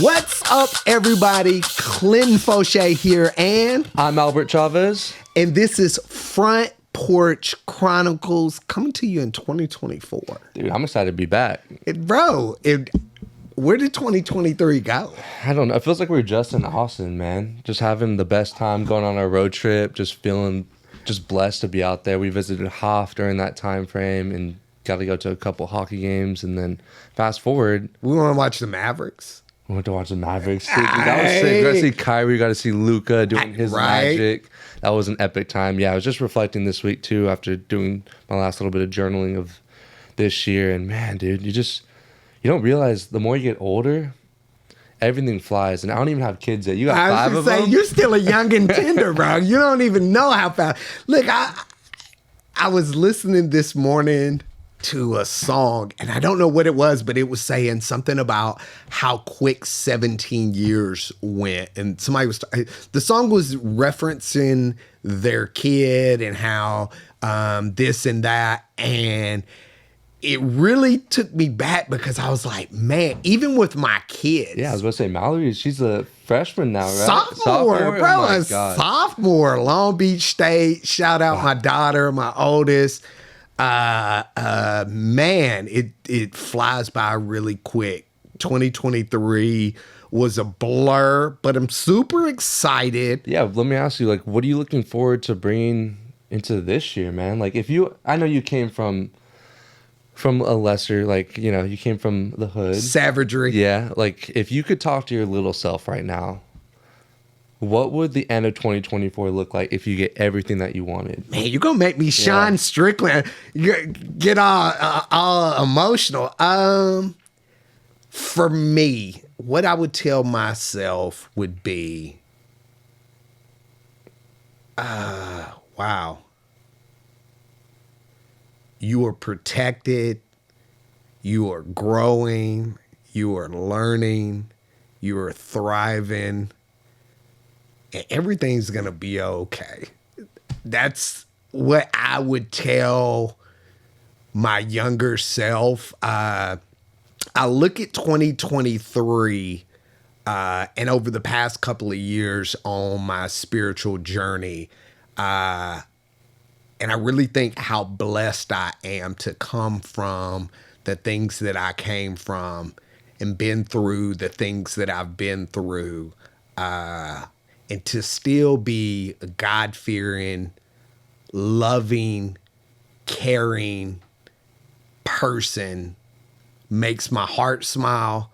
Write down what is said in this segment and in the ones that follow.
What's up, everybody? Clinton Fauché here, and I'm Albert Chavez. And this is Front Porch Chronicles coming to you in 2024. Dude, I'm excited to be back. Where did 2023 go? I don't know. It feels like we were just in Austin, man. Just having the best time going on our road trip, just feeling just blessed to be out there. We visited Hoff during that time frame and got to go to a couple hockey games. And then fast forward. We want to watch the Mavericks. We went to watch the Mavericks. Dude, that was sick. We got to see Kyrie. We got to see Luka doing his magic. That was an epic time. Yeah, I was just reflecting this week, too, after doing my last little bit of journaling of this year. And, man, dude, you don't realize the more you get older, everything flies. And I don't even have kids yet. You got five of them? You're still a young and tender, bro. You don't even know how fast. Look, I was listening this morning to a song, and I don't know what it was, but it was saying something about how quick 17 years went. And the song was referencing their kid and how this and that. And it really took me back because I was like, man, even with my kids. Yeah, I was going to say, Mallory, she's a freshman now, right? Sophomore, bro. Oh a sophomore, Long Beach State. Shout out my daughter, my oldest. Man, it flies by really quick. 2023 was a blur, but I'm super excited. Yeah, let me ask you, like, what are you looking forward to bringing into this year, man? Like, I know you came from a lesser, like, you came from the hood. Savagery. Yeah, like, if you could talk to your little self right now, what would the end of 2024 look like if you get everything that you wanted? Man, you're going to make me Sean Strickland. Get all emotional. For me, what I would tell myself would be, wow. You are protected. You are growing. You are learning. You are thriving. And everything's going to be okay. That's what I would tell my younger self. I look at 2023 and over the past couple of years on my spiritual journey, and I really think how blessed I am to come from the things that I came from and been through the things that I've been through. And to still be a God-fearing, loving, caring person makes my heart smile.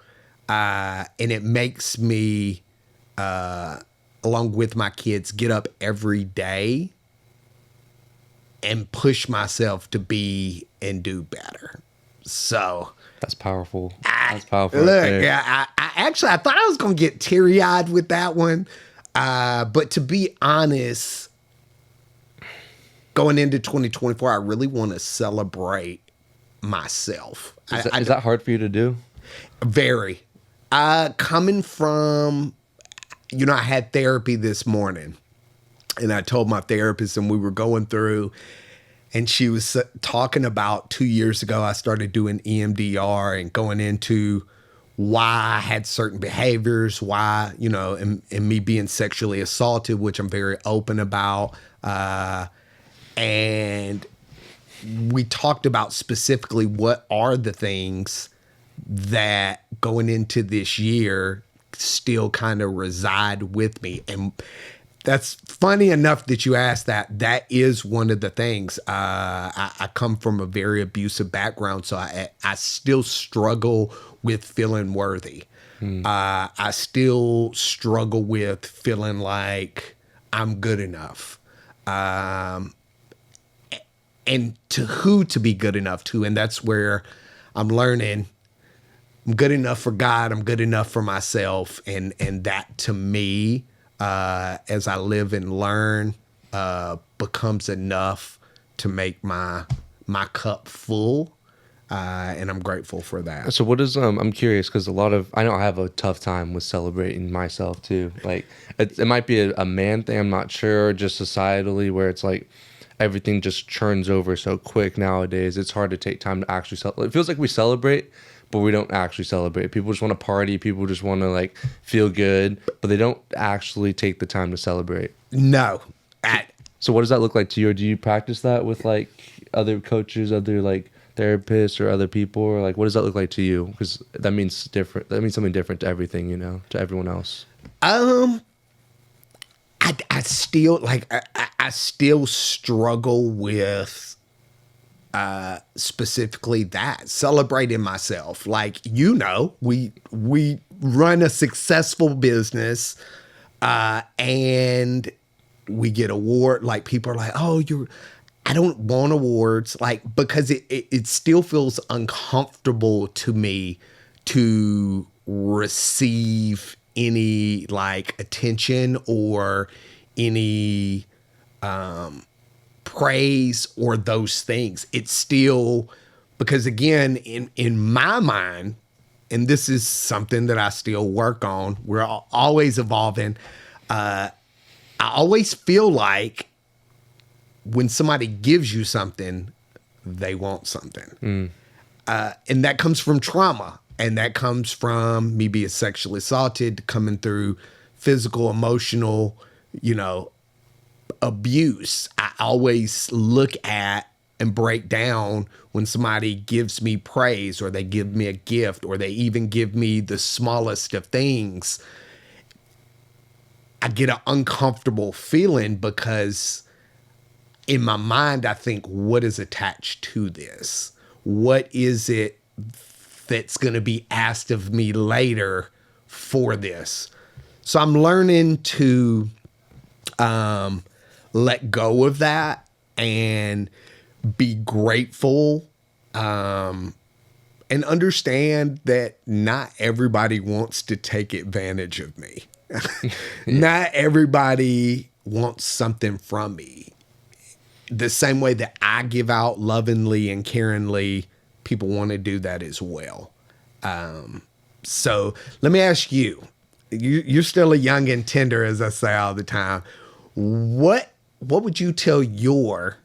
And it makes me, along with my kids, get up every day and push myself to be and do better. So that's powerful. That's powerful. Look, I thought I was going to get teary-eyed with that one. But to be honest, going into 2024, I really want to celebrate myself. Is that hard for you to do? Very. Coming from, I had therapy this morning, and I told my therapist, and we were going through, and she was talking about 2 years ago, I started doing EMDR and going into why I had certain behaviors, why, and me being sexually assaulted, which I'm very open about. And we talked about specifically what are the things that going into this year still kind of reside with me. And that's funny enough that you asked that. That is one of the things. I come from a very abusive background, so I still struggle with feeling worthy. I still struggle with feeling like I'm good enough. And to be good enough to. And that's where I'm learning I'm good enough for God. I'm good enough for myself. And that to me, as I live and learn, becomes enough to make my cup full. And I'm grateful for that. So what is, I'm curious, because I know I have a tough time with celebrating myself too. Like it might be a man thing, I'm not sure, just societally, where it's like everything just churns over so quick nowadays. It's hard to take time to actually celebrate. It feels like we celebrate, but we don't actually celebrate. People just want to party. People just want to like feel good, but they don't actually take the time to celebrate. No. So what does that look like to you? Or do you practice that with like other coaches, other like therapists or other people? Or like, what does that look like to you? Because that means different. That means something different to everything, you know, to everyone else. I still like I still struggle with specifically that celebrating myself. Like, you know, we run a successful business, and we get award. Like, people are like, "Oh, I don't want awards," like, because it still feels uncomfortable to me to receive any like attention or any praise or those things. It's still, because again, in my mind, and this is something that I still work on, we're always evolving. I always feel like when somebody gives you something, they want something. And that comes from trauma. And that comes from me being sexually assaulted, coming through physical, emotional, you know, abuse. I always look at and break down when somebody gives me praise, or they give me a gift, or they even give me the smallest of things. I get an uncomfortable feeling because in my mind, I think, what is attached to this? What is it that's going to be asked of me later for this? So I'm learning to let go of that and be grateful, and understand that not everybody wants to take advantage of me. Not everybody wants something from me. The same way that I give out lovingly and caringly, people want to do that as well. So let me ask you, you're still a young and tender, as I say all the time. What would you tell your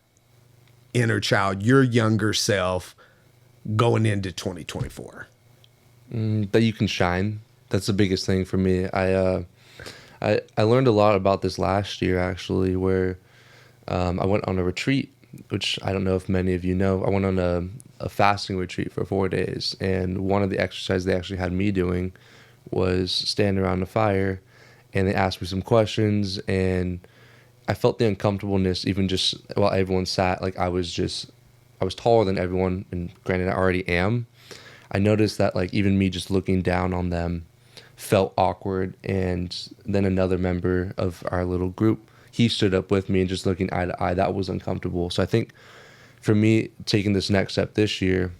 inner child, your younger self, going into 2024? That you can shine. That's the biggest thing for me. I learned a lot about this last year, actually, where I went on a retreat, which I don't know if many of you know. I went on a fasting retreat for 4 days, and one of the exercises they actually had me doing was stand around the fire, and they asked me some questions, and I felt the uncomfortableness even just while everyone sat. Like, I was taller than everyone, and granted I already am. I noticed that like even me just looking down on them felt awkward. And then another member of our little group, he stood up with me, and just looking eye to eye, that was uncomfortable. So I think for me, taking this next step this year,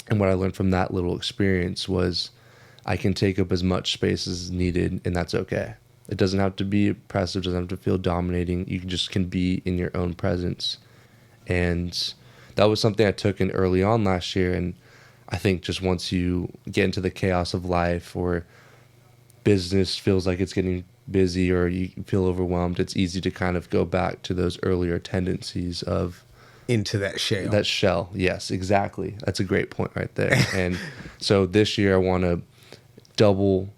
and what I learned from that little experience was I can take up as much space as needed, and that's okay. It doesn't have to be oppressive, doesn't have to feel dominating. You just can be in your own presence. And that was something I took in early on last year. And I think just once you get into the chaos of life, or business feels like it's getting busy, or you feel overwhelmed, it's easy to kind of go back to those earlier tendencies of into that shell. That shell, yes, exactly. That's a great point right there. And so this year I want to double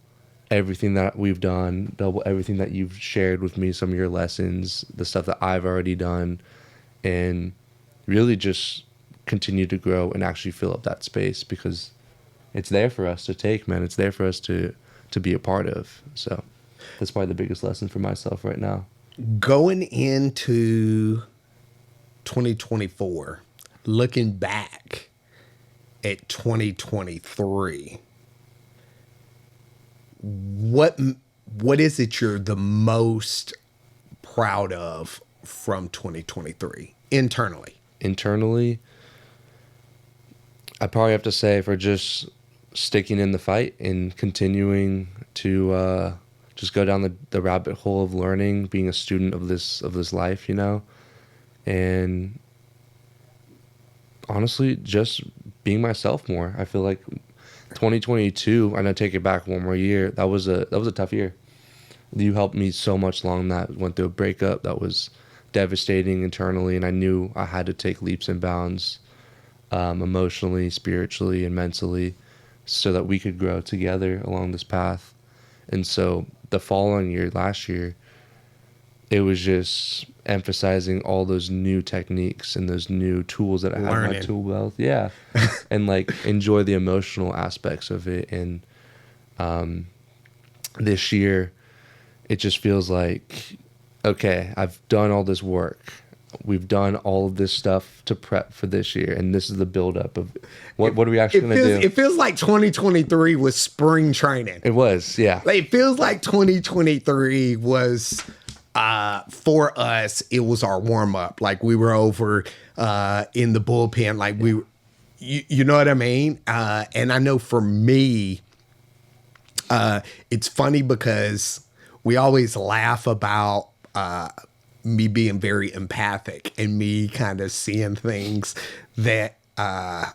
everything that we've done, double everything that you've shared with me, some of your lessons, the stuff that I've already done, and really just continue to grow and actually fill up that space, because it's there for us to take, man. It's there for us to be a part of. So that's probably the biggest lesson for myself right now. Going into 2024, looking back at 2023, what is it you're the most proud of from 2023 internally? Internally, I probably have to say for just sticking in the fight and continuing to just go down the rabbit hole of learning, being a student of this life, you know, and honestly, just being myself more. I feel like 2022, and I take it back one more year, that was a tough year. You helped me so much along that. Went through a breakup that was devastating internally, and I knew I had to take leaps and bounds, emotionally, spiritually, and mentally. so that we could grow together along this path. And so the following year, last year, it was just emphasizing all those new techniques and those new tools that I had in my tool belt. Yeah. And like enjoy the emotional aspects of it. And this year, it just feels like, okay, I've done all this work. We've done all of this stuff to prep for this year, and this is the buildup of what are we actually going to do? It feels like 2023 was spring training. It was, yeah. Like, it feels like 2023 was, for us, it was our warm up. Like, we were over in the bullpen, like you know what I mean? And I know for me, it's funny because we always laugh about me being very empathic and me kind of seeing things that aren't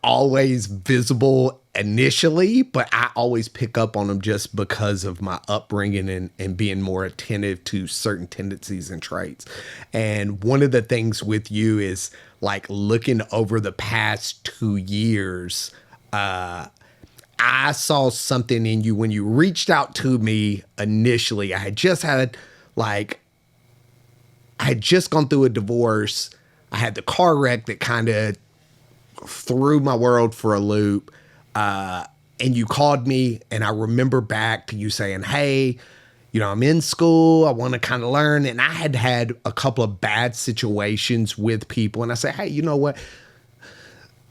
always visible initially, but I always pick up on them just because of my upbringing and being more attentive to certain tendencies and traits. And one of the things with you is like looking over the past 2 years, I saw something in you when you reached out to me initially. I had just gone through a divorce. I had the car wreck that kind of threw my world for a loop. And you called me, and I remember back to you saying, hey, you know, I'm in school. I want to kind of learn. And I had a couple of bad situations with people. And I said, hey, you know what?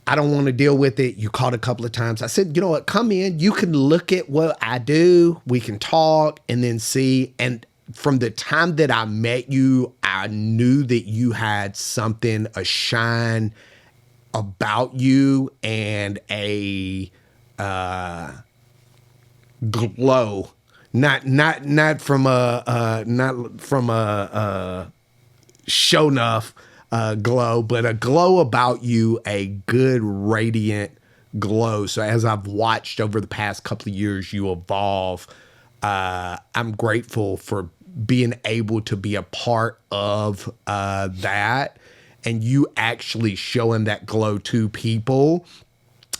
I don't want to deal with it. You called a couple of times. I said, you know what? Come in. You can look at what I do. We can talk and then see. And from the time that I met you, I knew that you had something, a shine about you and a glow. Not from a show enough glow, but a glow about you, a good radiant glow. So as I've watched over the past couple of years you evolve, I'm grateful for being able to be a part of that, and you actually showing that glow to people,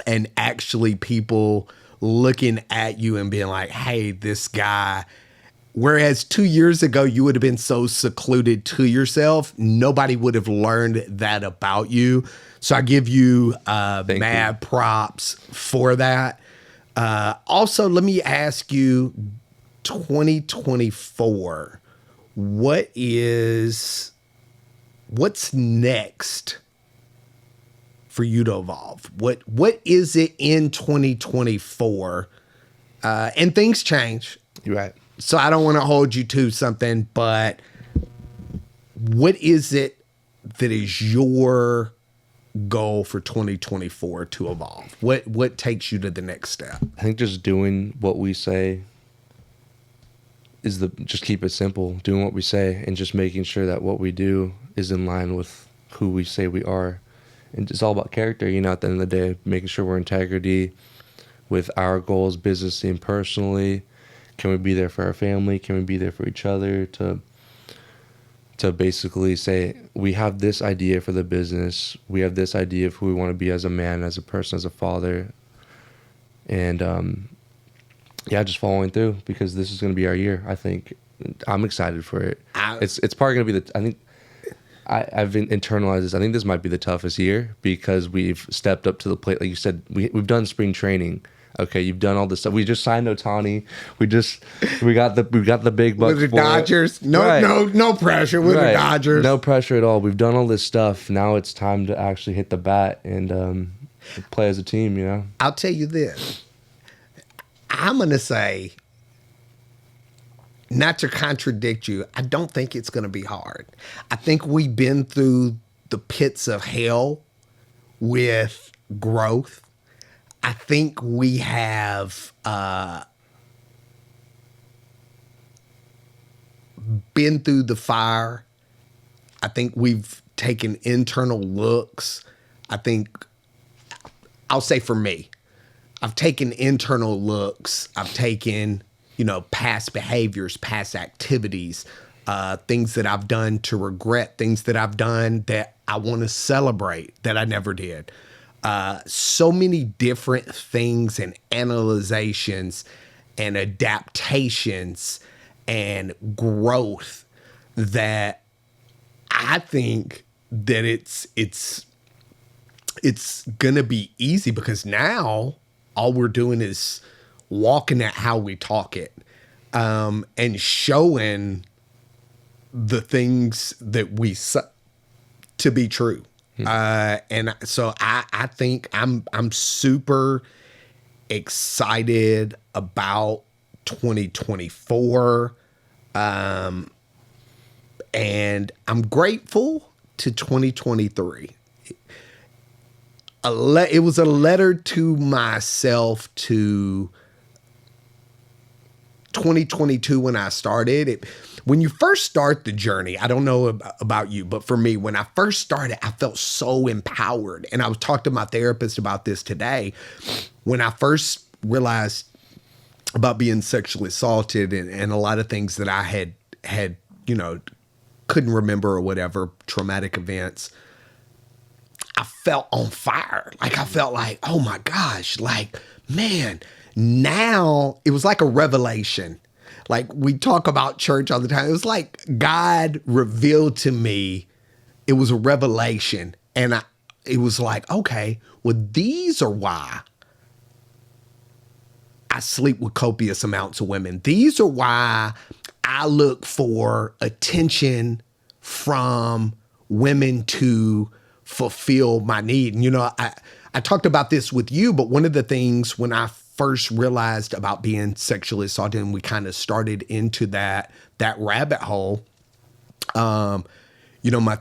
and actually people looking at you and being like, hey, this guy. Whereas 2 years ago, you would have been so secluded to yourself, nobody would have learned that about you. So I give you mad props for that. Also, let me ask you, 2024, what's next for you to evolve? What is it in 2024? And things change. You're right. So I don't want to hold you to something, but what is it that is your goal for 2024 to evolve? What takes you to the next step? I think just doing what we say is just keep it simple, doing what we say and just making sure that what we do is in line with who we say we are. And it's all about character, you know, at the end of the day, making sure we're integrity with our goals, businessly and personally. Can we be there for our family? Can we be there for each other to basically say, we have this idea for the business. We have this idea of who we want to be as a man, as a person, as a father. And, just following through, because this is going to be our year, I think. I'm excited for it. It's probably going to be I think I've internalized this. I think this might be the toughest year because we've stepped up to the plate. Like you said, we've done spring training. Okay, you've done all this stuff. We just signed Ohtani. We got the big bucks with the Dodgers. No pressure with the Dodgers. No pressure at all. We've done all this stuff. Now it's time to actually hit the bat and play as a team. You know. I'll tell you this. I'm gonna say, not to contradict you, I don't think it's gonna be hard. I think we've been through the pits of hell with growth. I think we have been through the fire. I think we've taken internal looks. I think, I'll say for me, I've taken internal looks. I've taken, past behaviors, past activities, things that I've done to regret, things that I've done that I want to celebrate that I never did. so many different things and analyzations and adaptations and growth that I think that it's gonna be easy, because now all we're doing is walking at how we talk it, and showing the things that we to be true. And so I think I'm super excited about 2024. And I'm grateful to 2023. It was a letter to myself to 2022 when I started it. When you first start the journey, I don't know about you, but for me, when I first started, I felt so empowered. And I was talking to my therapist about this today. When I first realized about being sexually assaulted and a lot of things that I had, couldn't remember or whatever, traumatic events, I felt on fire. Like, I felt like, oh my gosh, like, man, now it was like a revelation. Like, we talk about church all the time. It was like God revealed to me. It was a revelation. And it was like, okay, well, these are why I sleep with copious amounts of women. These are why I look for attention from women to fulfill my need. And, I talked about this with you, but one of the things when I first realized about being sexually assaulted, and we kind of started into that rabbit hole, my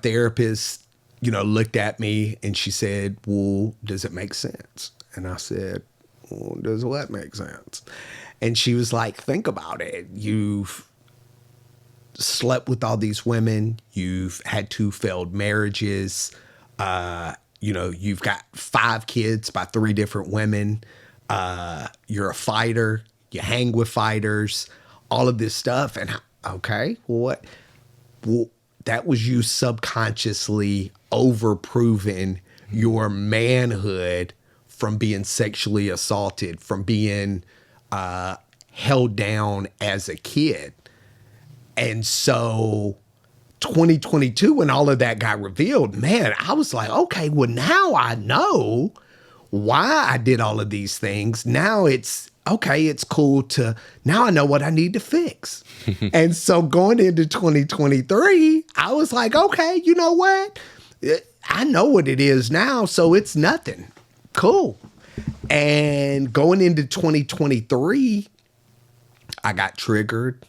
therapist, looked at me and she said, well, does it make sense? And I said, well, does what make sense? And she was like, think about it. You've slept with all these women. You've had 2 failed marriages. You've got 5 kids by 3 different women. You're a fighter. You hang with fighters, all of this stuff. And okay, what? Well, that was you subconsciously overproving your manhood from being sexually assaulted, from being held down as a kid. And so 2022, when all of that got revealed, man, I was like, okay, well, now I know why I did all of these things. Now it's okay. It's cool now I know what I need to fix. And so going into 2023, I was like, okay, you know what? I know what it is now. So it's nothing. Cool. And going into 2023, I got triggered.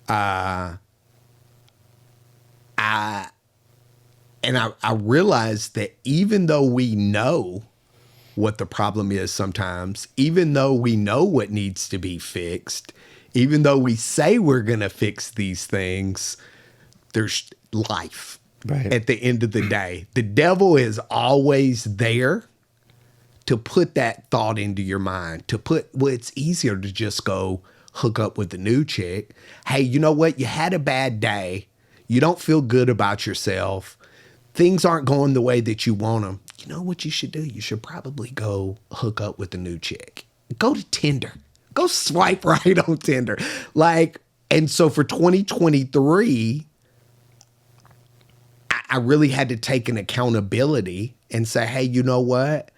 I realized that even though we know what the problem is sometimes, even though we know what needs to be fixed, even though we say we're going to fix these things, there's life. Right. At the end of the day. The devil is always there to put that thought into your mind, it's easier to just go hook up with the new chick. Hey, you know what? You had a bad day. You don't feel good about yourself. Things aren't going the way that you want them. You know what you should do? You should probably go hook up with the new chick. Go to Tinder. Go swipe right on Tinder. And so for 2023, I really had to take an accountability and say, hey, you know what?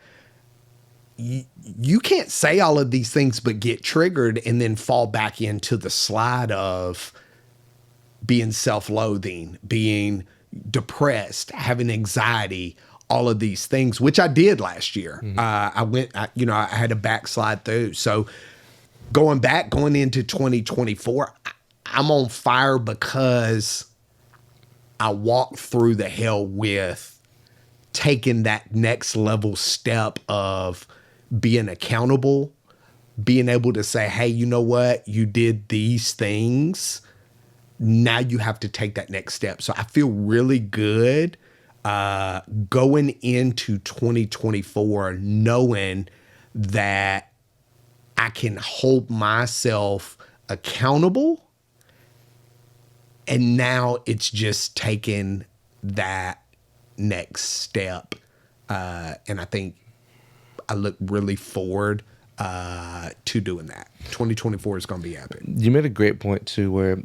You can't say all of these things but get triggered and then fall back into the slide of being self-loathing, being depressed, having anxiety, all of these things, which I did last year. Mm-hmm. I had a backslide through. So going into 2024, I'm on fire because I walked through the hell with taking that next level step of being accountable, being able to say, hey, you know what? You did these things. Now you have to take that next step. So I feel really good going into 2024, knowing that I can hold myself accountable. And now it's just taking that next step. And I think look really forward to doing that. 2024 is going to be epic. You made a great point too, where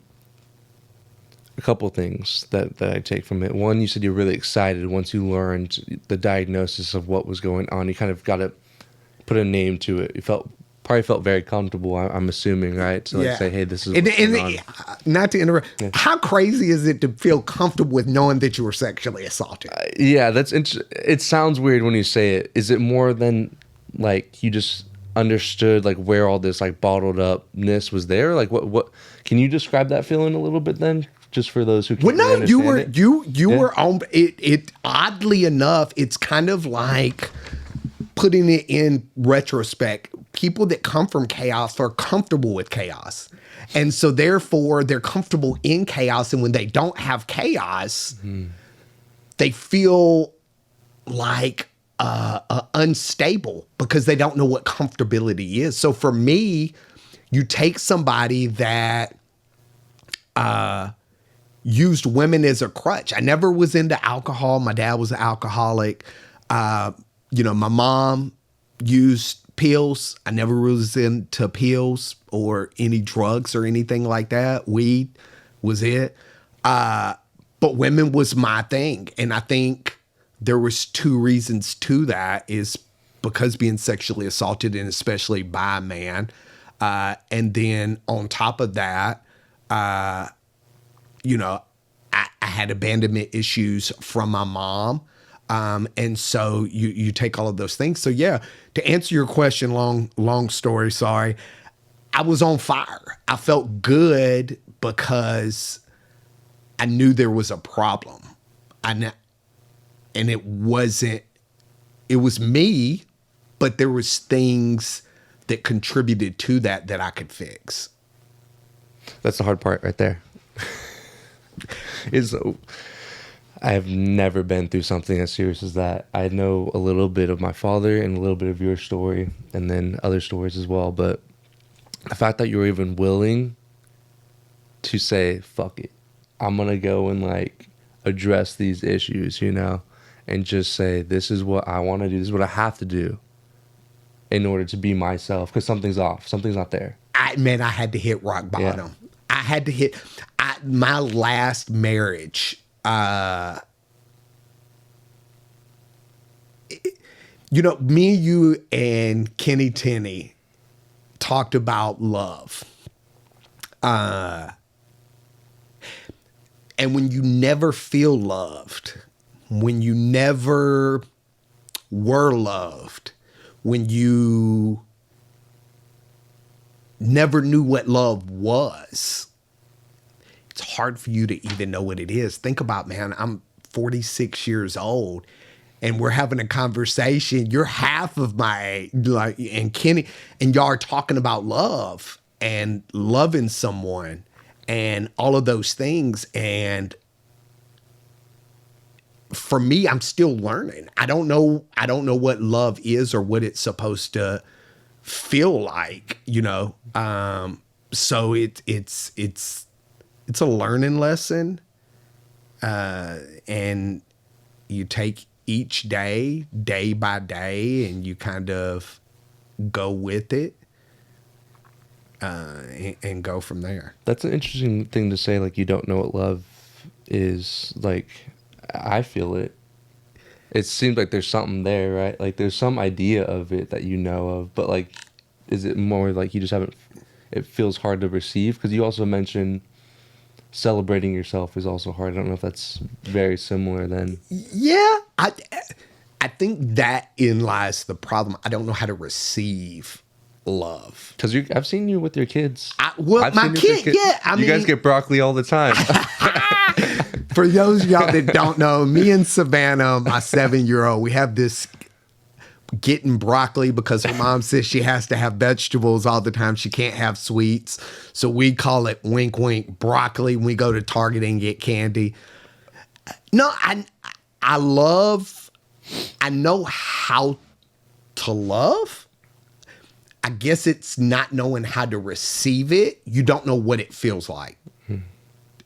a couple things that I take from it. One, you said you're really excited once you learned the diagnosis of what was going on. You kind of got to put a name to it. You probably felt very comfortable, I'm assuming, right? To like say, hey, this is what's going on. Not to interrupt, how crazy is it to feel comfortable with knowing that you were sexually assaulted? Yeah, that's it sounds weird when you say it. Is it more than like you just understood like where all this like bottled upness was there? Like what can you describe that feeling a little bit then? Just for those who can't you were on it. Oddly enough, it's kind of like putting it in retrospect. People that come from chaos are comfortable with chaos, and so therefore they're comfortable in chaos. And when they don't have chaos, they feel like unstable because they don't know what comfortability is. So for me, you take somebody that used women as a crutch. I never was into alcohol. My dad was an alcoholic. My mom used pills. I never was into pills or any drugs or anything like that. Weed was it. But women was my thing. And I think there was two reasons to that is because being sexually assaulted, and especially by a man. And then on top of that, I had abandonment issues from my mom. And so you take all of those things. So yeah, to answer your question, long story, sorry, I was on fire. I felt good because I knew there was a problem. And it was me, but there was things that contributed to that I could fix. That's the hard part right there. I have never been through something as serious as that. I know a little bit of my father and a little bit of your story and then other stories as well. But the fact that you were even willing to say, fuck it, I'm going to go and like address these issues, and just say, this is what I want to do. This is what I have to do in order to be myself. Because something's off. Something's not there. I had to hit rock bottom. Yeah. I had to hit my last marriage. Me, you, and Kenny Tenney talked about love. And when you never feel loved, when you never were loved, when you never knew what love was, it's hard for you to even know what it is. Think about, man, I'm 46 years old and we're having a conversation. You're half of my age, and Kenny, and y'all are talking about love and loving someone and all of those things. And for me, I'm still learning. I don't know what love is or what it's supposed to feel like, so it's a learning lesson, and you take each day by day, and you kind of go with it, and go from there. That's an interesting thing to say. Like, you don't know what love is. Like, I feel it. It seems like there's something there, right? Like, there's some idea of it that you know of, but like, is it more like you just haven't? It feels hard to receive, because you also mentioned celebrating yourself is also hard. I don't know if that's very similar then. Yeah, I think that in lies the problem. I don't know how to receive love. Because I've seen you with your kids. My kid, yeah. You guys get broccoli all the time. For those of y'all that don't know, me and Savannah, my 7-year-old, we have this getting broccoli because her mom says she has to have vegetables all the time. She can't have sweets. So we call it wink, wink broccoli when we go to Target and get candy. No, I know how to love. I guess it's not knowing how to receive it. You don't know what it feels like,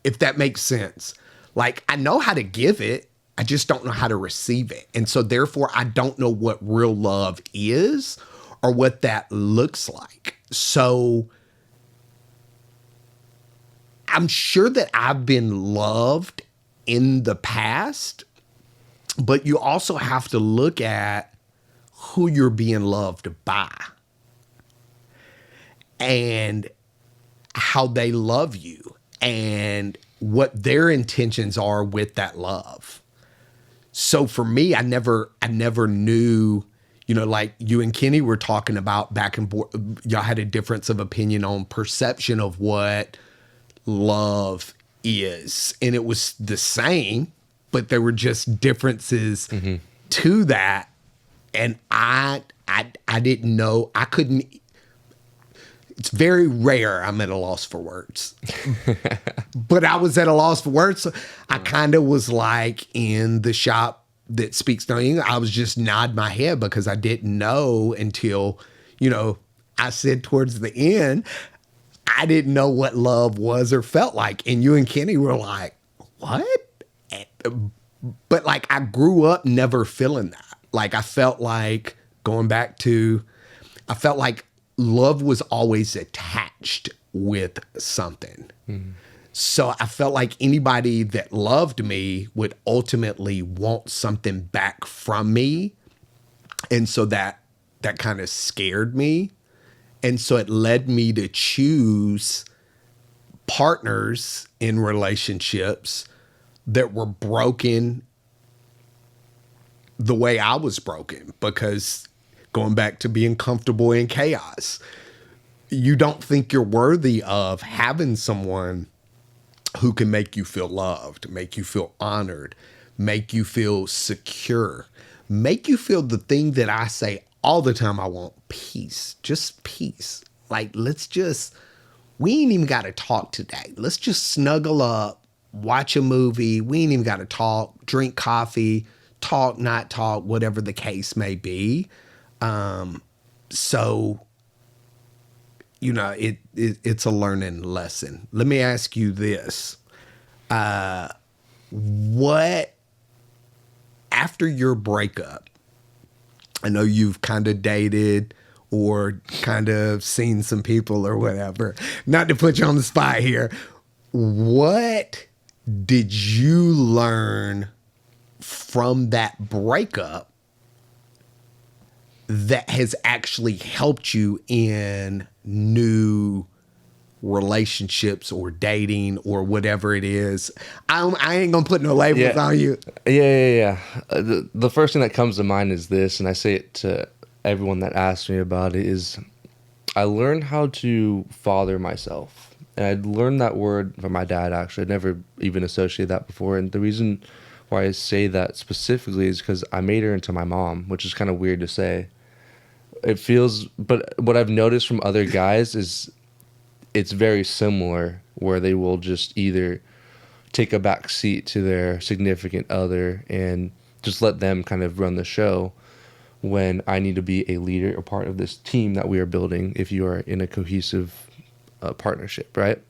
if that makes sense. Like, I know how to give it. I just don't know how to receive it. And so therefore I don't know what real love is or what that looks like. So I'm sure that I've been loved in the past, but you also have to look at who you're being loved by and how they love you and what their intentions are with that love. So for me, I never knew, like you and Kenny were talking about back and forth. Y'all had a difference of opinion on perception of what love is. And it was the same, but there were just differences to that. And I didn't know, I couldn't. It's very rare I'm at a loss for words. But I was at a loss for words. So I kind of was like in the shop that speaks no English. I was just nod my head because I didn't know until, I said towards the end, I didn't know what love was or felt like. And you and Kenny were like, what? But like I grew up never feeling that. Like I felt like I felt like love was always attached with something. So I felt like anybody that loved me would ultimately want something back from me. And so that kind of scared me. And so it led me to choose partners in relationships that were broken the way I was broken, because going back to being comfortable in chaos, you don't think you're worthy of having someone who can make you feel loved, make you feel honored, make you feel secure, make you feel the thing that I say all the time I want: peace, just peace. Like, we ain't even got to talk today. Let's just snuggle up, watch a movie. We ain't even got to talk, drink coffee, talk, not talk, whatever the case may be. So, it's a learning lesson. Let me ask you this. What, after your breakup, I know you've kind of dated or kind of seen some people or whatever, not to put you on the spot here. What did you learn from that breakup that has actually helped you in new relationships or dating or whatever it is? I ain't gonna put no labels on you. Yeah. The first thing that comes to mind is this, and I say it to everyone that asks me about it, is I learned how to father myself. And I learned that word from my dad, actually. I'd never even associated that before. And the reason why I say that specifically is because I made her into my mom, which is kind of weird to say. But what I've noticed from other guys is it's very similar, where they will just either take a back seat to their significant other and just let them kind of run the show, when I need to be a leader or part of this team that we are building if you are in a cohesive partnership, right?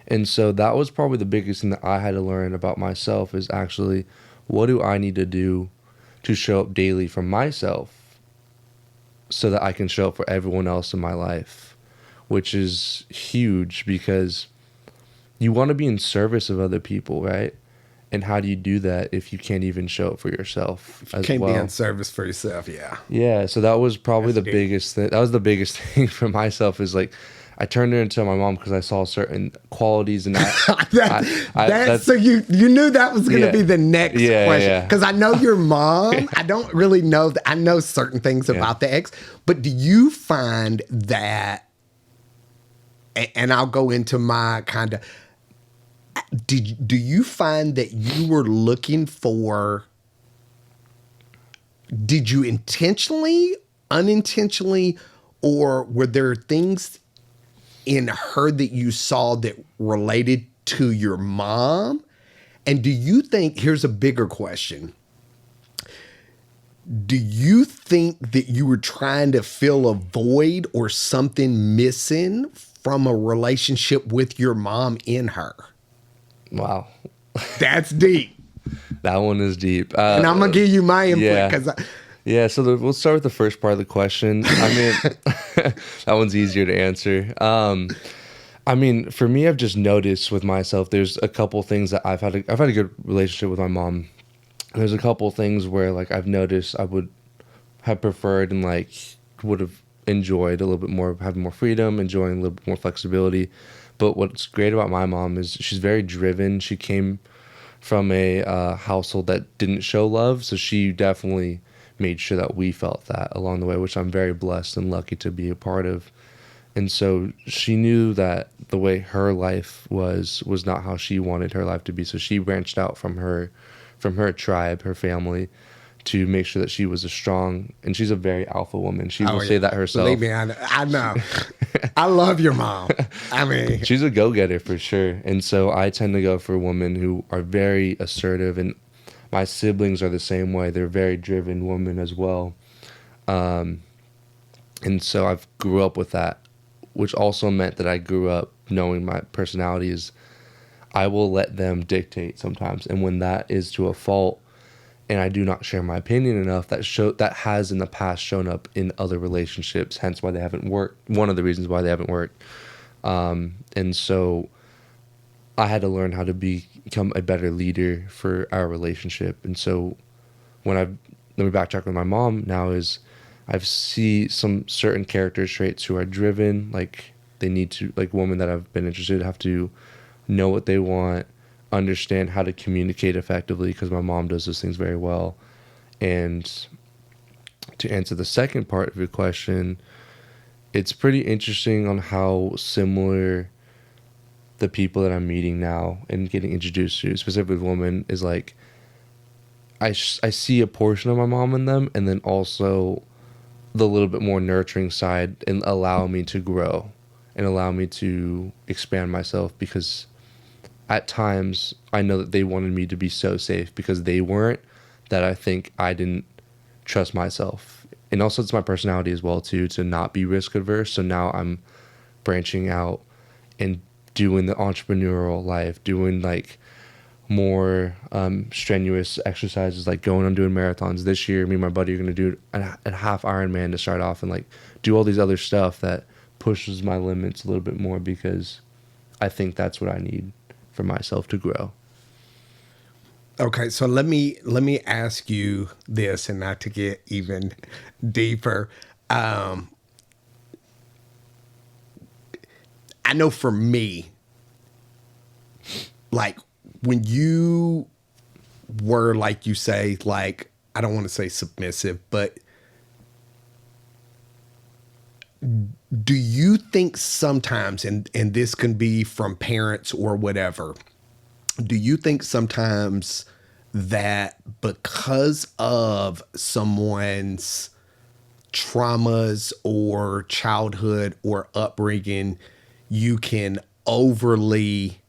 And so that was probably the biggest thing that I had to learn about myself, is actually, what do I need to do to show up daily for myself so that I can show up for everyone else in my life, which is huge, because you want to be in service of other people, right? And how do you do that if you can't even show up for yourself as well? Can't be in service for yourself, yeah. Yeah, so that was probably the biggest thing. That was the biggest thing for myself, is like, I turned her into my mom because I saw certain qualities in that. So you knew that was going to be the next question. Because I know your mom. I don't really know. I know certain things about the ex. But do you find that, and I'll go into my kind of, do you find that you were looking for, did you intentionally, unintentionally, or were there things in her that you saw that related to your mom? And do you think, here's a bigger question, do you think that you were trying to fill a void or something missing from a relationship with your mom in her? Wow. That's deep. That one is deep. And I'm going to give you my input. So we'll start with the first part of the question. I mean, that one's easier to answer. I mean, for me, I've just noticed with myself, there's a couple things that I've had a good relationship with my mom. There's a couple things where like I've noticed I would have preferred and like would have enjoyed a little bit more, having more freedom, enjoying a little bit more flexibility. But what's great about my mom is she's very driven. She came from a household that didn't show love, so she definitely made sure that we felt that along the way, which I'm very blessed and lucky to be a part of. And so she knew that the way her life was not how she wanted her life to be. So she branched out from her tribe, her family, to make sure that she was a strong, and she's a very alpha woman. She will say that herself. Believe me, I know. I love your mom. I mean, she's a go-getter for sure. And so I tend to go for women who are very assertive, and my siblings are the same way. They're very driven women as well. And so I've grew up with that, which also meant that I grew up knowing my personality is I will let them dictate sometimes. And when that is to a fault and I do not share my opinion enough, that has in the past shown up in other relationships, hence why they haven't worked. One of the reasons why they haven't worked. And so I had to learn how to become a better leader for our relationship. And so let me backtrack with my mom now is I see some certain character traits who are driven, like they need to, like women that I've been interested have to know what they want, understand how to communicate effectively, because my mom does those things very well. And to answer the second part of your question, it's pretty interesting on how similar the people that I'm meeting now and getting introduced to, specifically women, is like I see a portion of my mom in them, and then also the little bit more nurturing side, and allow me to grow and allow me to expand myself, because at times I know that they wanted me to be so safe because they weren't, that I think I didn't trust myself. And also it's my personality as well too, to not be risk adverse. So now I'm branching out and doing the entrepreneurial life, doing like more strenuous exercises, like going on doing marathons. This year me and my buddy are going to do a half Ironman to start off, and like do all these other stuff that pushes my limits a little bit more, because I think that's what I need for myself to grow. Okay, so let me ask you this, and not to get even deeper. I know for me, like when you were, like you say, like, I don't want to say submissive, but do you think sometimes, and this can be from parents or whatever, do you think sometimes that because of someone's traumas or childhood or upbringing, you can overly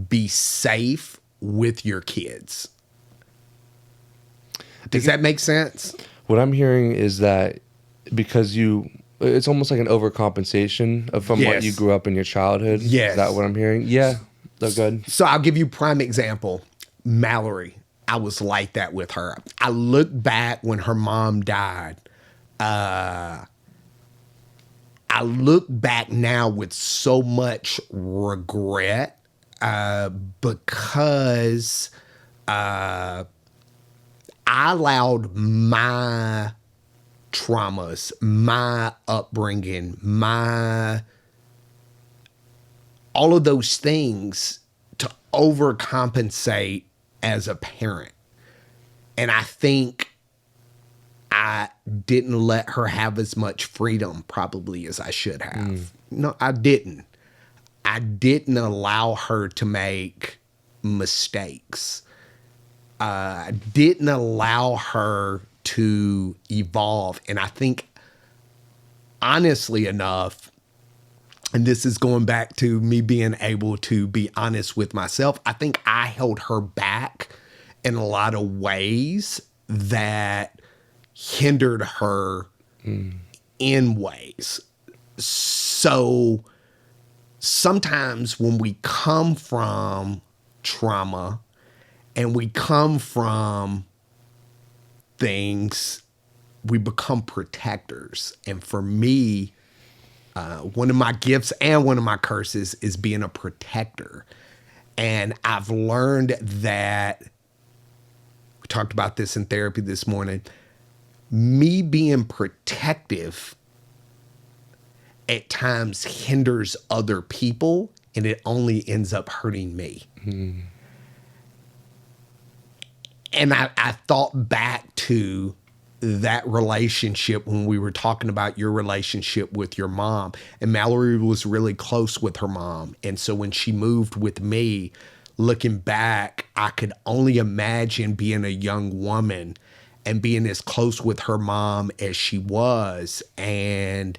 be safe with your kids? Does that make sense? What I'm hearing is that because it's almost like an overcompensation from what you grew up in your childhood. Yes. Is that what I'm hearing? Yeah. That's good. So I'll give you a prime example. Mallory, I was like that with her. I look back when her mom died. I look back now with so much regret because I allowed my traumas, my upbringing, all of those things to overcompensate as a parent. And I think I didn't let her have as much freedom probably as I should have. No, I didn't. I didn't allow her to make mistakes. I didn't allow her to evolve. And I think, honestly enough, and this is going back to me being able to be honest with myself, I think I held her back in a lot of ways that hindered her in ways. So sometimes when we come from trauma and we come from things, we become protectors. And for me, one of my gifts and one of my curses is being a protector. And I've learned that, we talked about this in therapy this morning, me being protective at times hinders other people, and it only ends up hurting me. Mm. And I thought back to that relationship when we were talking about your relationship with your mom. And Mallory was really close with her mom. And so when she moved with me, looking back, I could only imagine being a young woman and being as close with her mom as she was, and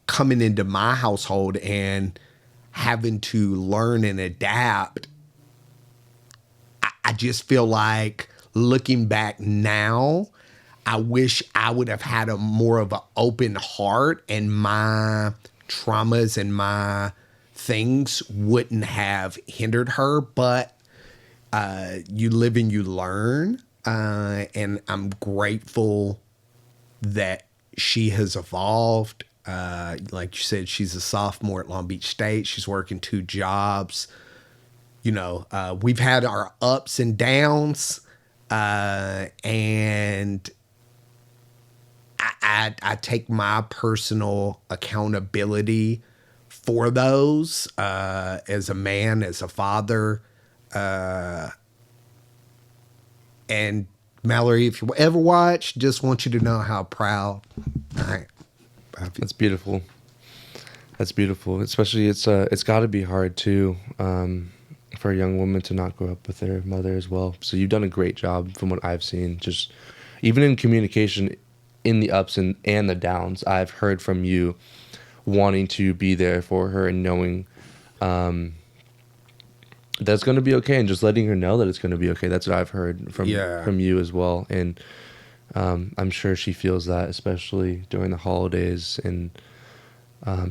coming into my household and having to learn and adapt. I just feel like, looking back now, I wish I would have had a more of an open heart, and my traumas and my things wouldn't have hindered her. But you live and you learn. And I'm grateful that she has evolved. Like you said, she's a sophomore at Long Beach State. She's working 2 jobs. You know, we've had our ups and downs, and I take my personal accountability for those, as a man, as a father. And Mallory, if you ever watch, just want you to know how proud I am. That's beautiful. That's beautiful. Especially it's got to be hard too, for a young woman to not grow up with their mother as well. So you've done a great job from what I've seen. Just even in communication, in the ups and the downs, I've heard from you wanting to be there for her and knowing that's going to be okay, and just letting her know that it's going to be okay. That's what I've heard from you as well. And I'm sure she feels that, especially during the holidays and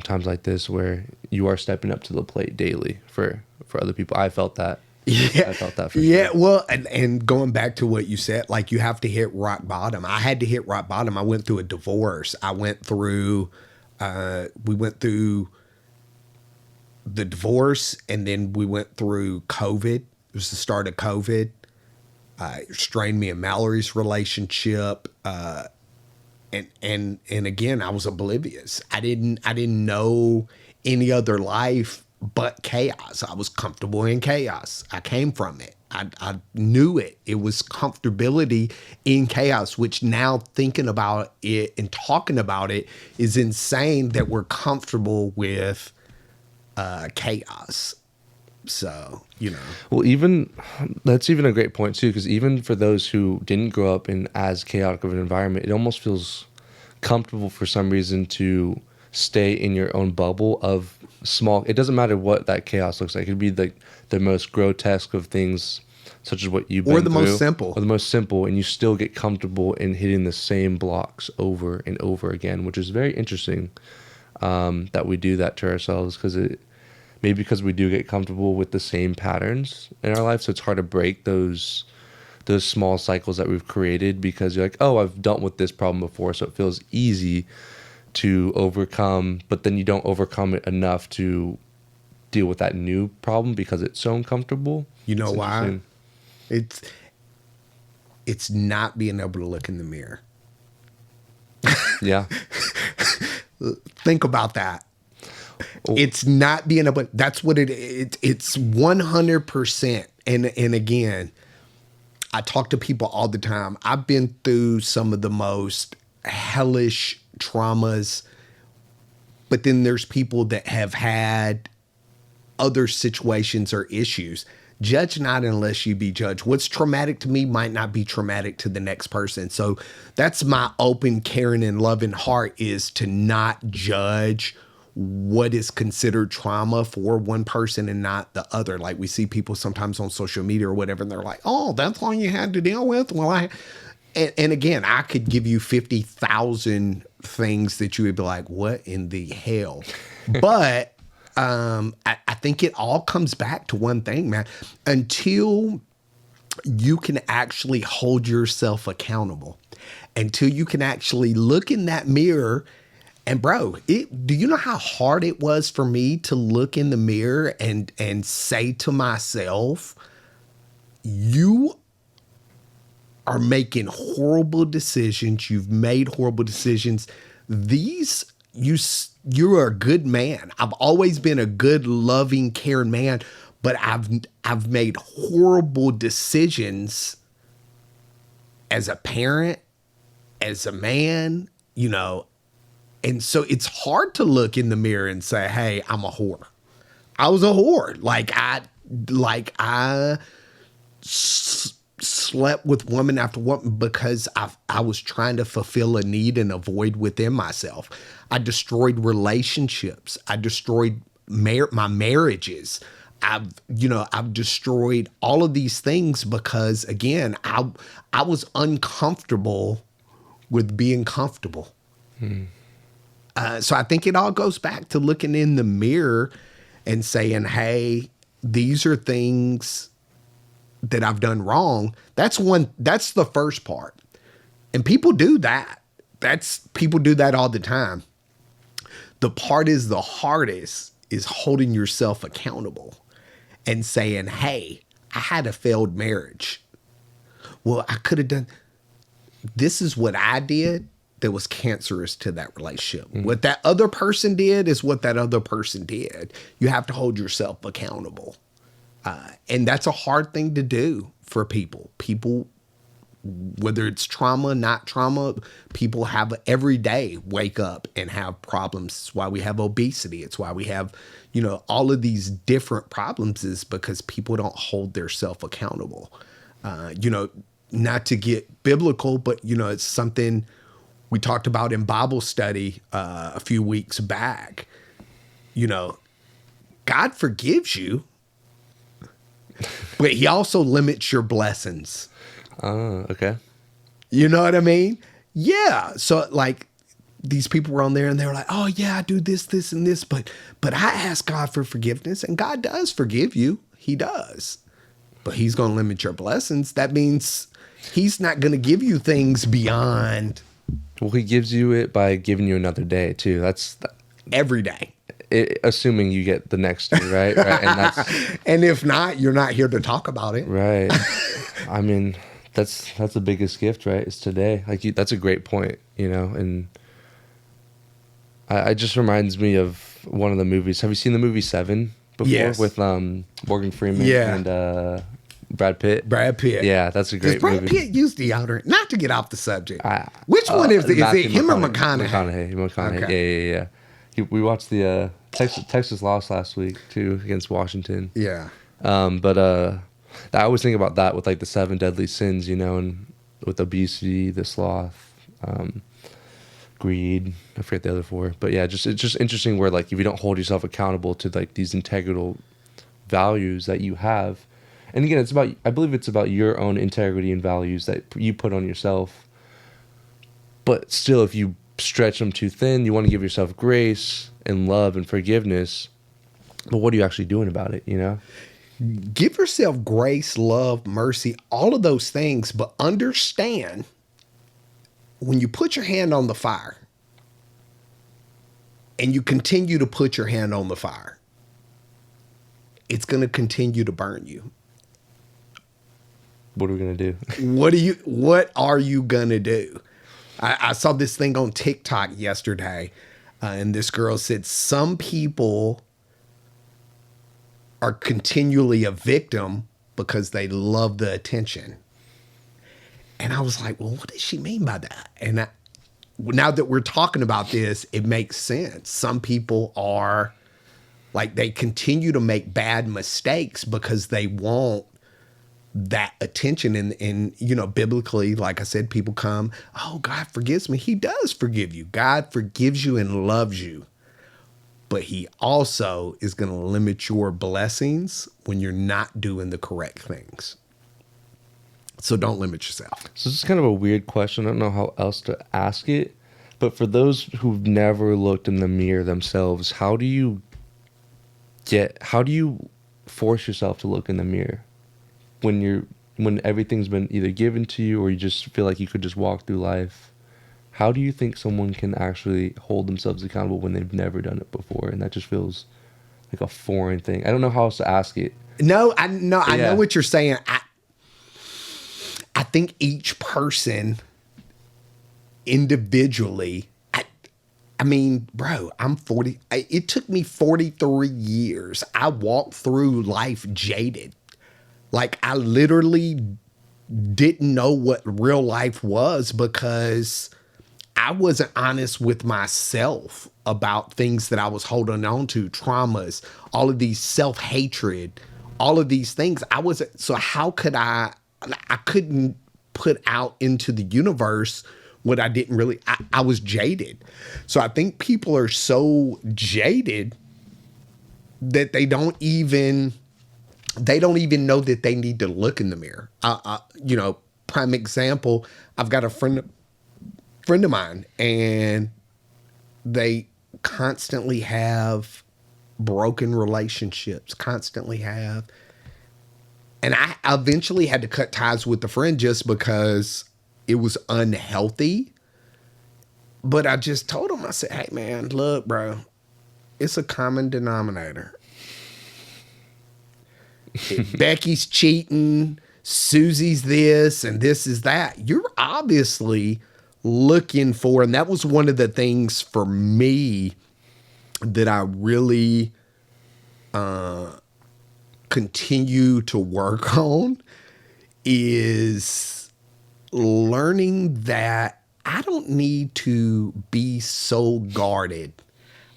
times like this where you are stepping up to the plate daily for other people. I felt that. Yeah. I felt that for sure. Well, and going back to what you said, like, you have to hit rock bottom. I had to hit rock bottom. I went through a divorce. I went through, we went through the divorce, and then we went through COVID. It was the start of COVID. It strained me and Mallory's relationship. And again, I was oblivious. I didn't know any other life but chaos. I was comfortable in chaos. I came from it. I knew it. It was comfortability in chaos, which, now thinking about it and talking about it, is insane that we're comfortable with chaos. So, you know. Well, that's even a great point too, because even for those who didn't grow up in as chaotic of an environment, it almost feels comfortable for some reason to stay in your own bubble of small. It doesn't matter what that chaos looks like. It could be like the most grotesque of things, such as what you've been through, most simple, or the most simple, and you still get comfortable in hitting the same blocks over and over again, which is very interesting. That we do that to ourselves, because we do get comfortable with the same patterns in our life. So it's hard to break those small cycles that we've created, because you're like, oh, I've dealt with this problem before, so it feels easy to overcome, but then you don't overcome it enough to deal with that new problem because it's so uncomfortable. You know why? It's not being able to look in the mirror. Yeah. Think about that. It's not being able. That's what it's 100%. And again, I talk to people all the time. I've been through some of the most hellish traumas, but then there's people that have had other situations or issues. Judge not unless you be judged. What's traumatic to me might not be traumatic to the next person. So that's my open, caring, and loving heart, is to not judge what is considered trauma for one person and not the other. Like, we see people sometimes on social media or whatever, and they're like, oh, that's all you had to deal with? Well, and again, I could give you 50,000 things that you would be like, what in the hell? But I think it all comes back to one thing, man. Until you can actually hold yourself accountable, until you can actually look in that mirror. And bro, do you know how hard it was for me to look in the mirror and say to myself, you are making horrible decisions. You've made horrible decisions. You're a good man. I've always been a good, loving, caring man, but I've made horrible decisions as a parent, as a man, you know. And so it's hard to look in the mirror and say, hey, I'm a whore. I was a whore. I slept with woman after woman because I was trying to fulfill a need and a void within myself. I destroyed relationships. I destroyed my marriages. I've destroyed all of these things because, again, I was uncomfortable with being comfortable. So I think it all goes back to looking in the mirror and saying, hey, these are things that I've done wrong. That's the first part. And people do that. People do that all the time. The part is the hardest is holding yourself accountable and saying, hey, I had a failed marriage. Well, I could have done, this is what I did that was cancerous to that relationship. Mm-hmm. What that other person did is what that other person did. You have to hold yourself accountable. And that's a hard thing to do for people. People, whether it's trauma, not trauma, people have every day wake up and have problems. It's why we have obesity. It's why we have, all of these different problems is because people don't hold themselves accountable. Not to get biblical, but, it's something we talked about in Bible study a few weeks back. God forgives you, but he also limits your blessings. Oh, okay. You know what I mean? Yeah. So like these people were on there and they were like, oh yeah, I do this, this, and this, but I ask God for forgiveness, and God does forgive you. He does. But he's going to limit your blessings. That means he's not going to give you things beyond. Well, he gives you it by giving you another day too. That's every day. Assuming you get the next day, right? Right. And if not, you're not here to talk about it. Right. I mean, that's the biggest gift, right? Is today. That's a great point, and it just reminds me of one of the movies. Have you seen the movie Seven before? Yes. With Morgan Freeman and Brad Pitt. Yeah, that's a great movie. Does Brad Pitt use deodorant? Not to get off the subject. Which one is it? Is it him or McConaughey? McConaughey. Okay. Yeah. We watched the Texas lost last week too against Washington. Yeah. But I always think about that with like the 7 deadly sins, and with obesity, the sloth, greed. I forget the other 4, but yeah, it's just interesting where like if you don't hold yourself accountable to like these integral values that you have. And again, I believe it's about your own integrity and values that you put on yourself. But still, if you stretch them too thin, you want to give yourself grace and love and forgiveness. But what are you actually doing about it, Give yourself grace, love, mercy, all of those things. But understand, when you put your hand on the fire and you continue to put your hand on the fire, it's going to continue to burn you. What are we going to do? What are you going to do? I saw this thing on TikTok yesterday, and this girl said some people are continually a victim because they love the attention. And I was like, well, what does she mean by that? And now that we're talking about this, it makes sense. Some people are like, they continue to make bad mistakes because they want that attention. And biblically, like I said, people come, oh, God forgives me. He does forgive you. God forgives you and loves you. But he also is going to limit your blessings when you're not doing the correct things. So don't limit yourself. So this is kind of a weird question. I don't know how else to ask it. But for those who've never looked in the mirror themselves, how do you force yourself to look in the mirror when everything's been either given to you or you just feel like you could just walk through life? How do you think someone can actually hold themselves accountable when they've never done it before? And that just feels like a foreign thing. I don't know how else to ask it. No, I know what you're saying. I think each person individually, I mean, bro, I'm 40. It took me 43 years. I walked through life jaded. Like, I literally didn't know what real life was because I wasn't honest with myself about things that I was holding on to, traumas, all of these self-hatred, all of these things. So how could I couldn't put out into the universe what I didn't really, I was jaded. So I think people are so jaded that they don't even know that they need to look in the mirror. Prime example, I've got a friend of mine, and they constantly have broken relationships, and I eventually had to cut ties with the friend just because it was unhealthy. But I just told him, I said, hey man, look, bro, it's a common denominator. Becky's cheating, Susie's this, and this is that. You're obviously looking for, and that was one of the things for me that I really continue to work on, is learning that I don't need to be so guarded.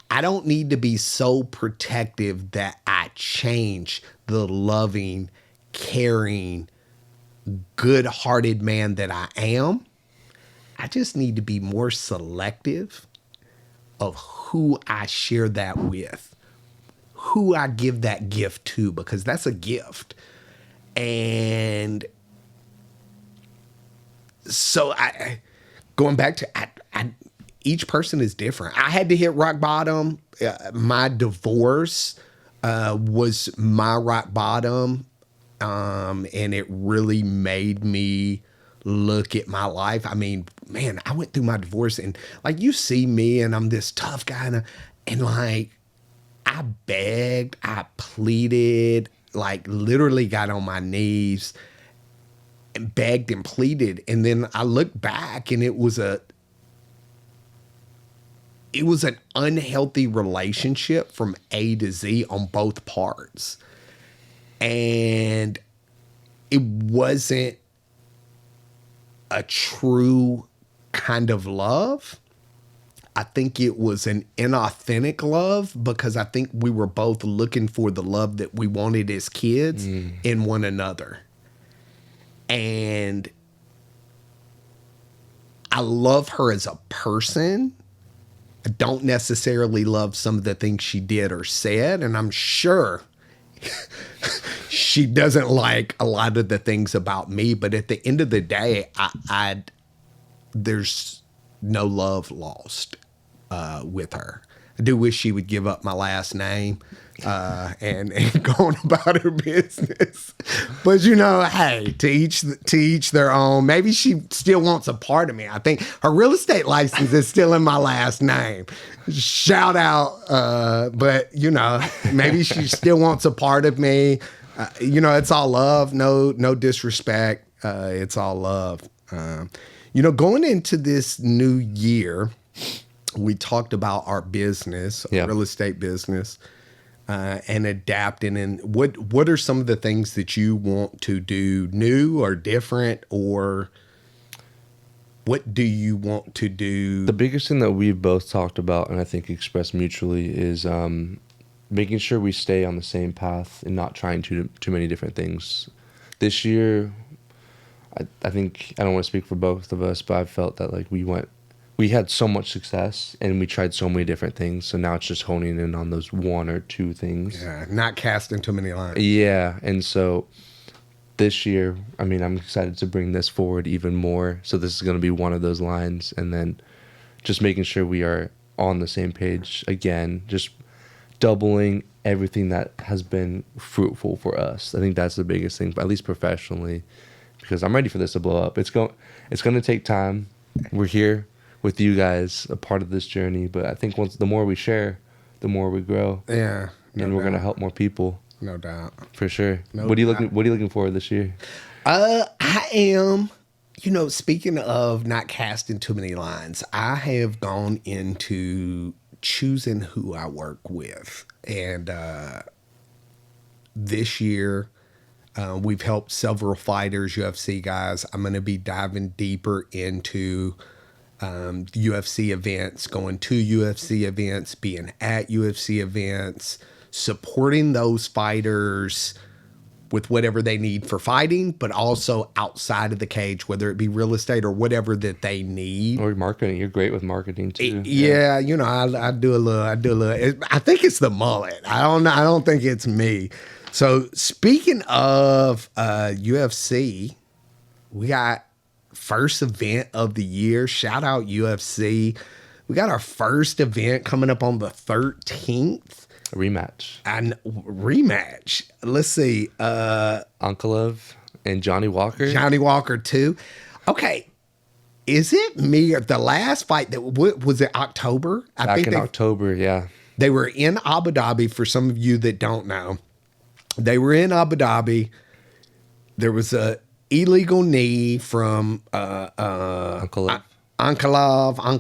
I don't need to be so protective that I change the loving, caring, good-hearted man that I am. I just need to be more selective of who I share that with, who I give that gift to, because that's a gift. And so going back to, each person is different. I had to hit rock bottom. My divorce was my rock bottom. And it really made me look at my life. I mean, man, I went through my divorce, and like, you see me and I'm this tough guy, and like, I begged, I pleaded, like literally got on my knees and begged and pleaded. And then I looked back, and it was an unhealthy relationship from A to Z on both parts. And it wasn't a true kind of love. I think it was an inauthentic love, because I think we were both looking for the love that we wanted as kids in one another. And I love her as a person. I don't necessarily love some of the things she did or said, and I'm sure she doesn't like a lot of the things about me. But at the end of the day, there's no love lost with her. I do wish she would give up my last name and go on about her business. But hey, to each their own. Maybe she still wants a part of me. I think her real estate license is still in my last name. Shout out. But maybe she still wants a part of me. It's all love. No disrespect. It's all love. Going into this new year, we talked about our business, our real estate business, and adapting. And what are some of the things that you want to do new or different, or what do you want to do? The biggest thing that we've both talked about, and I think expressed mutually, is making sure we stay on the same path and not trying too many different things. This year, I think, I don't want to speak for both of us, but I felt that like we had so much success and we tried so many different things. So now it's just honing in on those one or two things. Yeah, not casting too many lines. Yeah. And so this year, I'm excited to bring this forward even more. So this is going to be one of those lines. And then just making sure we are on the same page again, just doubling everything that has been fruitful for us. I think that's the biggest thing, at least professionally, because I'm ready for this to blow up. It's going to take time. We're here with you guys, a part of this journey, but I think the more we share, the more we grow. Yeah. And we're going to help more people. No doubt. For sure. What are you looking for this year? I am, speaking of not casting too many lines, I have gone into choosing who I work with. And this year, we've helped several fighters, UFC guys. I'm going to be diving deeper into UFC events, going to UFC events, being at UFC events, supporting those fighters with whatever they need for fighting, but also outside of the cage, whether it be real estate or whatever that they need. Or marketing. You're great with marketing too. Yeah, I do a little. I think it's the mullet. I don't think it's me. So speaking of UFC, we got first event of the year. Shout out UFC. We got our first event coming up on the 13th. A rematch. And rematch. Let's see. Ankalaev and Johnny Walker. Johnny Walker too. Okay. Is it me or the last fight that was it October? Back in October, yeah. They were in Abu Dhabi. For some of you that don't know, they were in Abu Dhabi. There was a illegal knee from Ankalaev. Ankalaev. I'm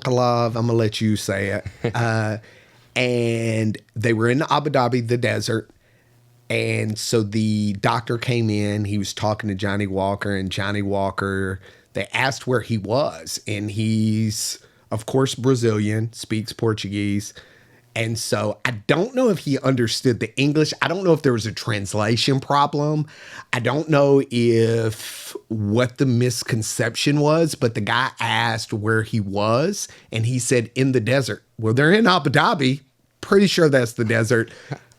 gonna let you say it. And they were in Abu Dhabi, the desert. And so the doctor came in. He was talking to Johnny Walker, and Johnny Walker, they asked where he was. And he's, of course, Brazilian, speaks Portuguese. And so I don't know if he understood the English. I don't know if there was a translation problem. I don't know what the misconception was, but the guy asked where he was, and he said in the desert. Well, they're in Abu Dhabi. Pretty sure that's the desert.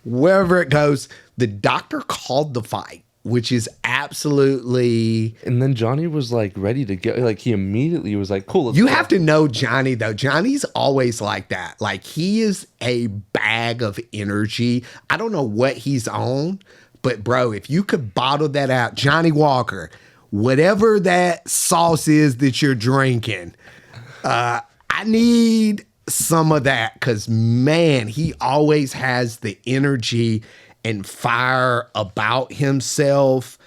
Wherever it goes, the doctor called the fight, which is absolutely... And then Johnny was like ready to go. Like he immediately was like, cool, let's You go. have to know Johnny, though. Johnny's always like that. Like he is a bag of energy. I don't know what he's on, but bro, if you could bottle that out, Johnny Walker, whatever that sauce is that you're drinking, I need some of that, because man, he always has the energy and fire about himself.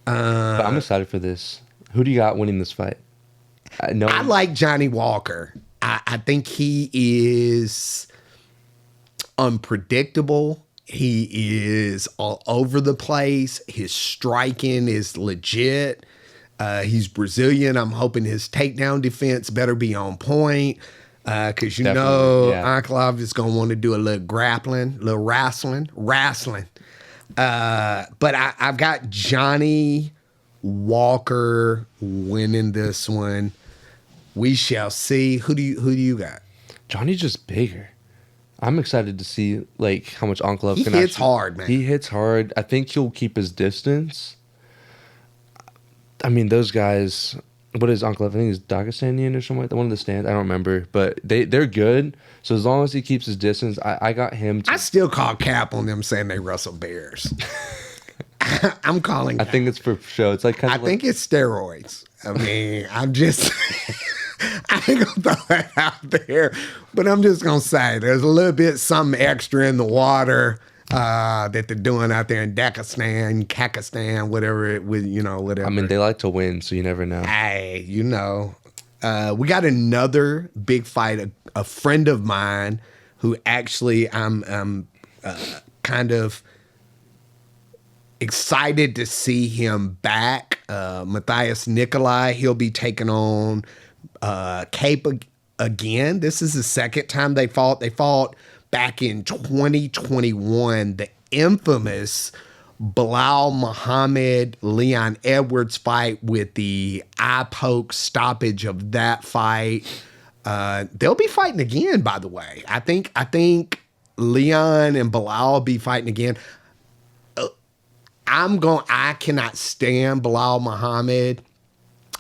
But I'm excited for this. Who do you got winning this fight? I like Johnny Walker. I think he is unpredictable. He is all over the place. His striking is legit. He's Brazilian. I'm hoping his takedown defense better be on point. Because Ankalaev is going to want to do a little grappling, a little wrestling. But I've got Johnny Walker winning this one. We shall see. Who do you got? Johnny's just bigger. I'm excited to see like how much Ankalaev can hits hard, man. He hits hard. I think he'll keep his distance. I mean, those guys... What is Ankalaev? I think he's Dagestanian or something like that. One of the stands. I don't remember. But they're good. So as long as he keeps his distance, I got him. I still call cap on them saying they wrestle bears. I'm calling cap. I think it's for show. It's like I think it's steroids. I mean, I'm just... I ain't going to throw that out there. But I'm just going to say there's a little bit something extra in the water that they're doing out there in Kakistan, whatever whatever. I mean, they like to win, so you never know. Hey, we got another big fight. A friend of mine who actually I'm kind of excited to see him back. Matthias Nikolai, he'll be taking on Cape again. This is the second time they fought. They fought back in 2021, the infamous Bilal Muhammad Leon Edwards fight with the eye poke stoppage of that fight. They'll be fighting again, by the way. I think Leon and Bilal will be fighting again. I cannot stand Bilal Muhammad.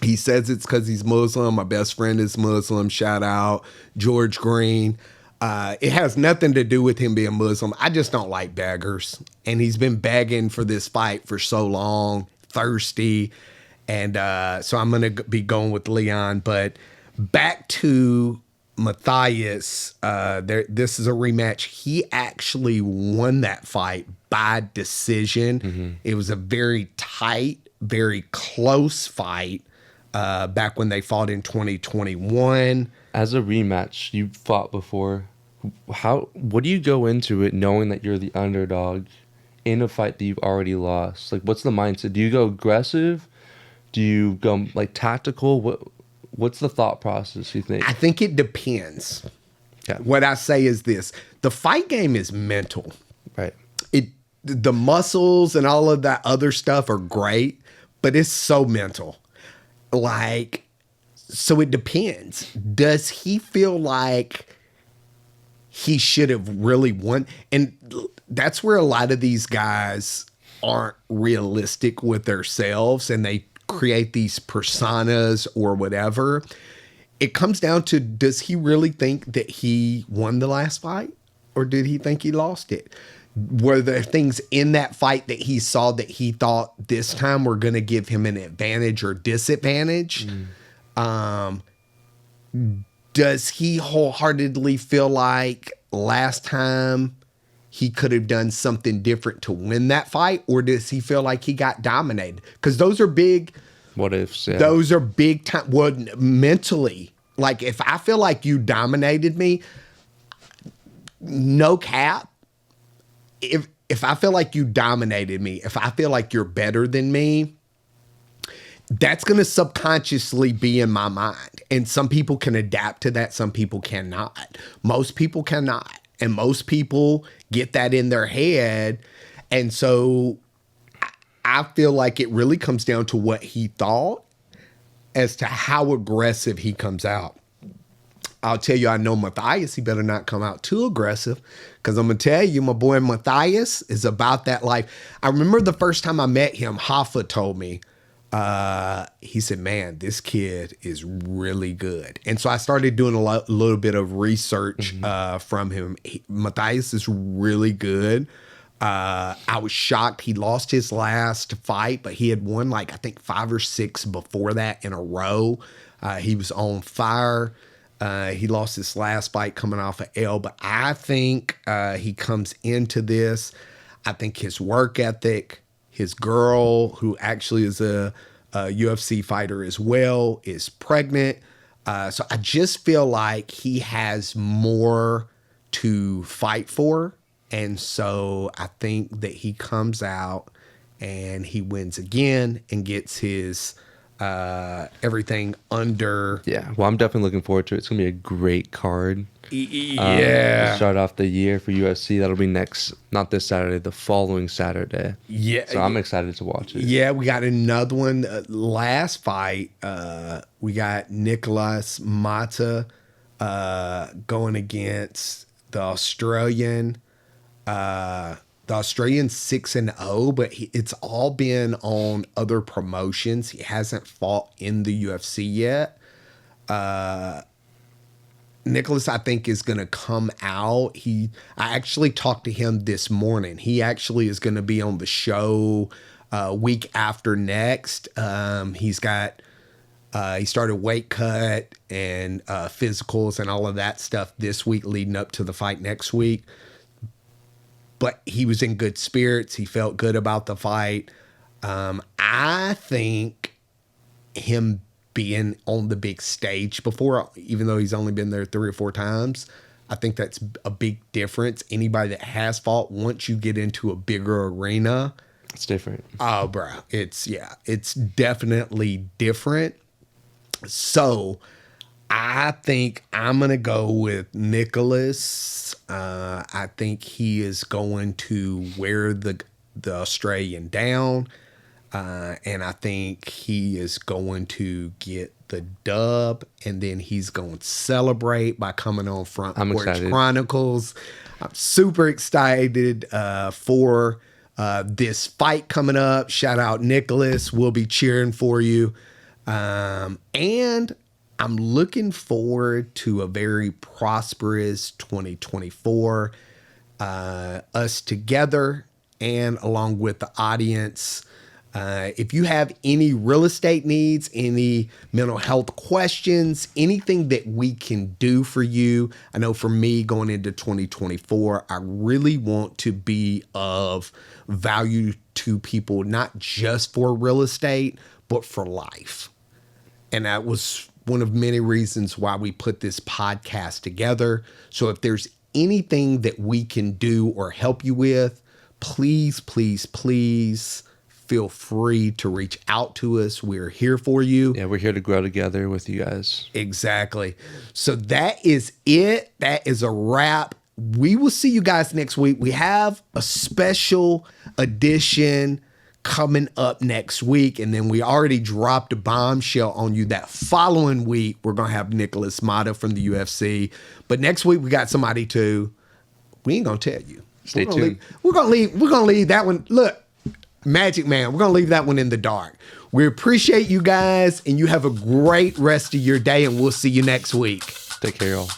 He says it's because he's Muslim. My best friend is Muslim. Shout out George Green. It has nothing to do with him being Muslim. I just don't like beggars. And he's been begging for this fight for so long, thirsty. And so I'm going to be going with Leon. But back to Matthias, this is a rematch. He actually won that fight by decision. Mm-hmm. It was a very tight, very close fight back when they fought in 2021. As a rematch, you fought before. What do you go into it knowing that you're the underdog in a fight that you've already lost? Like, what's the mindset? Do you go aggressive? Do you go like tactical? What's the thought process, you think? I think it depends. Yeah. What I say is this: the fight game is mental. Right. The muscles and all of that other stuff are great, but it's so mental. Like, so it depends. Does he feel like he should have really won? And that's where a lot of these guys aren't realistic with themselves and they create these personas or whatever. It comes down to, does he really think that he won the last fight or did he think he lost it? Were there things in that fight that he saw that he thought this time were going to give him an advantage or disadvantage? Does he wholeheartedly feel like last time he could have done something different to win that fight? Or does he feel like he got dominated? Because those are big. What ifs? Yeah. Those are big time. Well, mentally, like if I feel like you dominated me, no cap. If I feel like you dominated me, if I feel like you're better than me, that's going to subconsciously be in my mind. And some people can adapt to that. Some people cannot. Most people cannot. And most people get that in their head. And so I feel like it really comes down to what he thought as to how aggressive he comes out. I'll tell you, I know Matthias, he better not come out too aggressive because I'm going to tell you, my boy Matthias is about that life. I remember the first time I met him, Hoffa told me, he said, man, this kid is really good. And so I started doing a little bit of research from him. Matthias is really good. I was shocked. He lost his last fight, but he had won like, I think 5 or 6 before that in a row. He was on fire. He lost his last fight coming off of L, but I think he comes into this. I think his work ethic, his girl, who actually is a UFC fighter as well, is pregnant. So I just feel like he has more to fight for. And so I think that he comes out and he wins again and gets his everything under. Yeah, well, I'm definitely looking forward to it. It's gonna be a great card. Yeah, to start off the year for UFC. That'll be not this Saturday, the following Saturday. Yeah, so I'm excited to watch it. Yeah, we got another one. Last fight, we got Nicholas Mata going against the Australian. The Australian's 6-0, but it's all been on other promotions. He hasn't fought in the UFC yet. Nicholas, I think, is going to come out. I actually talked to him this morning. He actually is going to be on the show week after next. He started weight cut and physicals and all of that stuff this week leading up to the fight next week. But he was in good spirits. He felt good about the fight. I think him being on the big stage before, even though he's only been there 3 or 4 times, I think that's a big difference. Anybody that has fought, once you get into a bigger arena, it's different. Oh, bro. It's definitely different. So I think I'm going to go with Nicholas. I think he is going to wear the Australian down. And I think he is going to get the dub. And then he's going to celebrate by coming on Front Porch Chronicles. I'm super excited for this fight coming up. Shout out Nicholas. We'll be cheering for you. And I'm looking forward to a very prosperous 2024. Us together and along with the audience. If you have any real estate needs, any mental health questions, anything that we can do for you, I know for me going into 2024, I really want to be of value to people, not just for real estate, but for life. And that was one of many reasons why we put this podcast together. So if there's anything that we can do or help you with, please, please, please feel free to reach out to us. We're here for you. Yeah, we're here to grow together with you guys. Exactly. So that is it. That is a wrap. We will see you guys next week. We have a special edition coming up next week. And then we already dropped a bombshell on you that following week, we're going to have Nicholas Mata from the UFC. But next week, we got somebody too. We ain't going to tell you. Stay tuned. We're going to leave that one. Look, Magic Man, we're going to leave that one in the dark. We appreciate you guys, and you have a great rest of your day, and we'll see you next week. Take care, y'all.